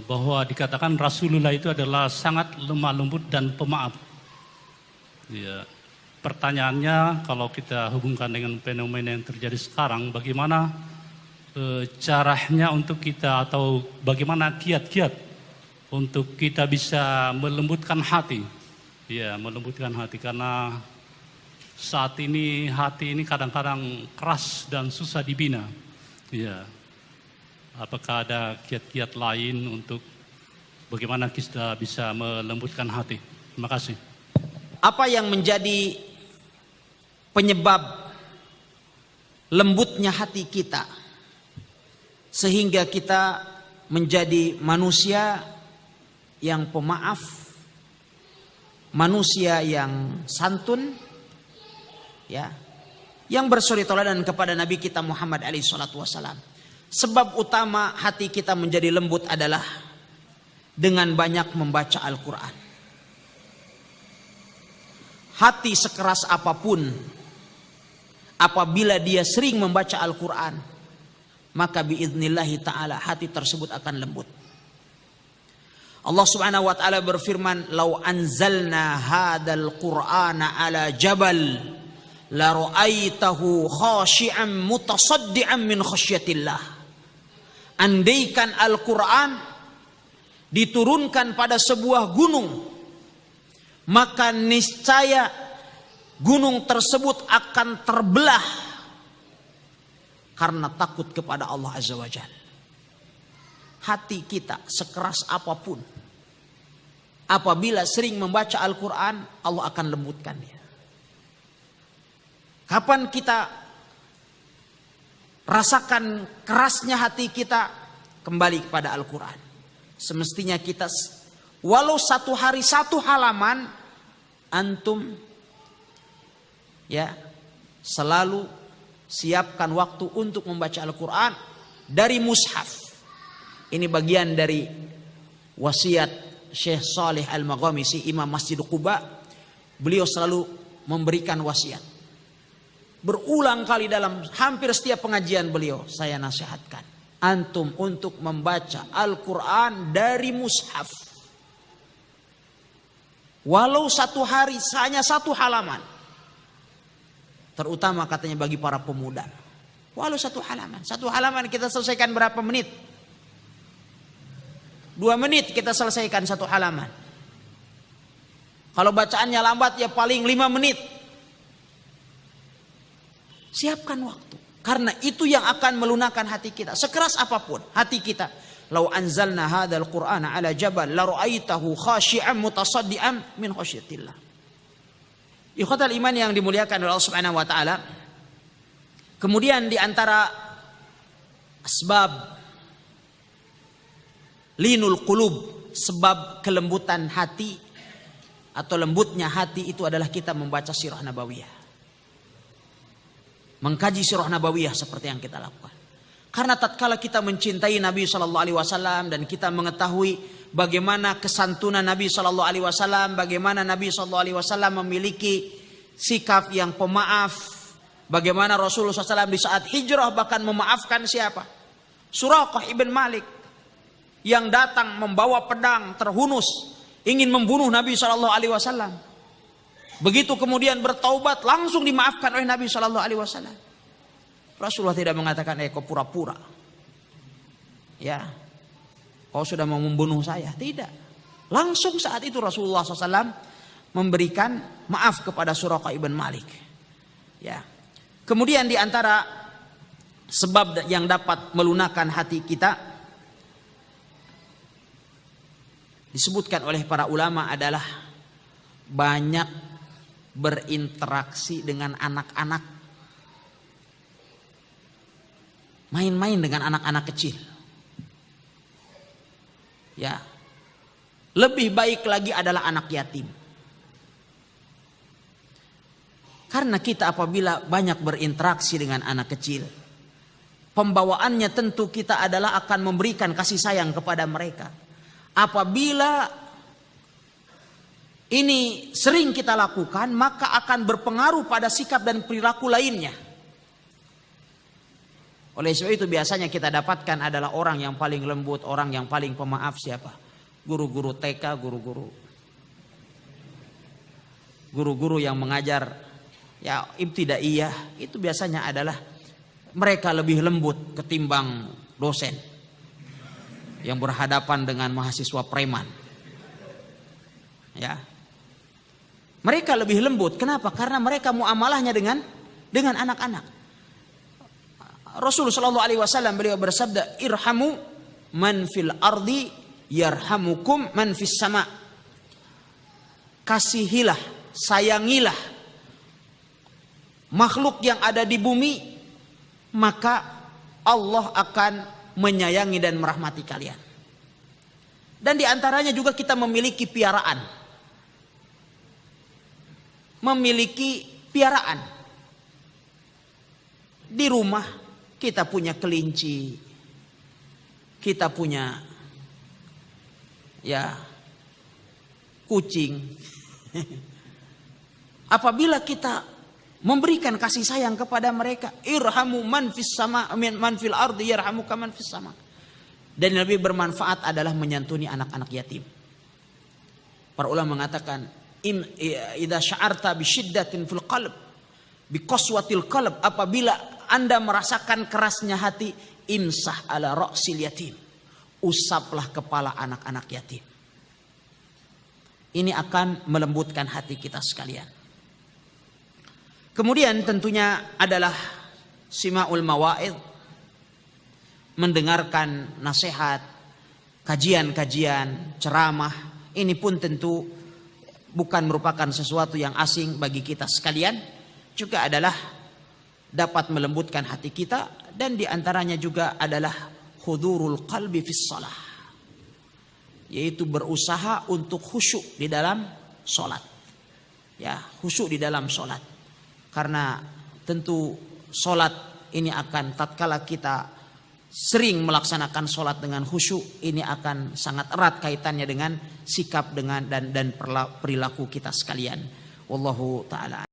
bahwa dikatakan Rasulullah itu adalah sangat lemah lembut dan pemaaf. Ya. Pertanyaannya, kalau kita hubungkan dengan fenomena yang terjadi sekarang, bagaimana caranya untuk kita, atau bagaimana kiat-kiat untuk kita bisa melembutkan hati? Ya, melembutkan hati, karena saat ini hati ini kadang-kadang keras dan susah dibina. Ya. Apakah ada kiat-kiat lain untuk bagaimana kita bisa melembutkan hati? Terima kasih. Apa yang menjadi penyebab lembutnya hati kita sehingga kita menjadi manusia yang pemaaf, manusia yang santun, ya, yang bersuri tauladan kepada Nabi kita Muhammad alaihi salatu wasalam. Sebab utama hati kita menjadi lembut adalah dengan banyak membaca Al-Quran. Hati sekeras apapun, apabila dia sering membaca Al-Quran, maka biidnillahi ta'ala hati tersebut akan lembut. Allah subhanahu wa ta'ala berfirman, "Lau anzalna hadal Qur'ana ala jabal la ra'aitahu khashi'an mutasaddian min khasyatillah." Andaikan Al-Quran diturunkan pada sebuah gunung, maka niscaya gunung tersebut akan terbelah karena takut kepada Allah Azza wa Jalla. Hati kita sekeras apapun, apabila sering membaca Al-Quran, Allah akan lembutkannya. Kapan kita rasakan kerasnya hati kita? Kembali kepada Al-Quran. Semestinya kita walau satu hari satu halaman, antum ya selalu siapkan waktu untuk membaca Al-Quran dari mushaf. Ini bagian dari wasiat Syekh Saleh Al-Maghamisi, Imam Masjid Quba. Beliau selalu memberikan wasiat. Berulang kali dalam hampir setiap pengajian beliau, saya nasihatkan antum untuk membaca Al-Quran dari mushaf. Walau satu hari hanya satu halaman. Terutama katanya bagi para pemuda. Walau satu halaman. Satu halaman kita selesaikan berapa menit? 2 menit kita selesaikan satu halaman. Kalau bacaannya lambat ya paling 5 menit. Siapkan waktu. Karena itu yang akan melunakkan hati kita. Sekeras apapun hati kita. Lau anzalna hadzal Qur'ana ala jabal la ra'aitahu khashi'an mutasaddian min khasyatillah. Ikhwatal iman yang dimuliakan oleh Allah Subhanahu wa taala. Kemudian di antara sebab linul qulub, sebab kelembutan hati atau lembutnya hati itu adalah kita membaca sirah nabawiyah. Mengkaji sirah nabawiyah seperti yang kita lakukan. Karena tatkala kita mencintai Nabi sallallahu alaihi wasallam dan kita mengetahui bagaimana kesantunan Nabi sallallahu alaihi wasallam, bagaimana Nabi sallallahu alaihi wasallam memiliki sikap yang pemaaf, bagaimana Rasulullah SAW di saat hijrah bahkan memaafkan siapa? Suraqah ibn Malik yang datang membawa pedang terhunus ingin membunuh Nabi sallallahu alaihi wasallam. Begitu kemudian bertaubat langsung dimaafkan oleh Nabi sallallahu alaihi wasallam. Rasulullah tidak mengatakan kau pura-pura. Ya. Kau sudah mau membunuh saya. Tidak. Langsung saat itu Rasulullah SAW memberikan maaf kepada Suraqah ibn Malik. Ya. Kemudian di antara sebab yang dapat melunakkan hati kita disebutkan oleh para ulama adalah banyak berinteraksi dengan anak-anak, main-main dengan anak-anak kecil. Ya, lebih baik lagi adalah anak yatim. Karena kita apabila banyak berinteraksi dengan anak kecil, pembawaannya tentu kita adalah akan memberikan kasih sayang kepada mereka. Apabila ini sering kita lakukan, maka akan berpengaruh pada sikap dan perilaku lainnya. Oleh sebab itu biasanya kita dapatkan adalah orang yang paling lembut, orang yang paling pemaaf siapa? Guru-guru TK, guru-guru yang mengajar ya ibtidaiyah, itu biasanya adalah mereka lebih lembut ketimbang dosen yang berhadapan dengan mahasiswa preman. Ya. Mereka lebih lembut. Kenapa? Karena mereka muamalahnya dengan anak-anak. Rasulullah Shallallahu Alaihi Wasallam beliau bersabda, irhamu man fil ardi yarhamukum man fis sama. Kasihilah, sayangilah makhluk yang ada di bumi, maka Allah akan menyayangi dan merahmati kalian. Dan di antaranya juga kita memiliki piaraan. Di rumah kita punya kelinci, kita punya ya kucing. Apabila kita memberikan kasih sayang kepada mereka, irhamu man fis sama man fil ardi yarhamuka man fis sama. Dan yang lebih bermanfaat adalah menyantuni anak-anak yatim. Para ulama mengatakan, idza sya'arta bi syiddatin fil qalb bi qaswatil qalb, apabila Anda merasakan kerasnya hati, imsah ala ra'sil yatim, usaplah kepala anak-anak yatim. Ini akan melembutkan hati kita sekalian. Kemudian tentunya adalah sima'ul mawa'id, mendengarkan nasihat, kajian-kajian, ceramah. Ini pun tentu bukan merupakan sesuatu yang asing bagi kita sekalian, juga adalah dapat melembutkan hati kita, dan diantaranya juga adalah hudurul qalbi fis shalah, yaitu berusaha untuk khusyuk di dalam sholat. Ya, khusyuk di dalam sholat. Karena tentu sholat ini akan tatkala kita sering melaksanakan sholat dengan khusyuk, ini akan sangat erat kaitannya dengan sikap dan perilaku kita sekalian. Wallahu ta'ala.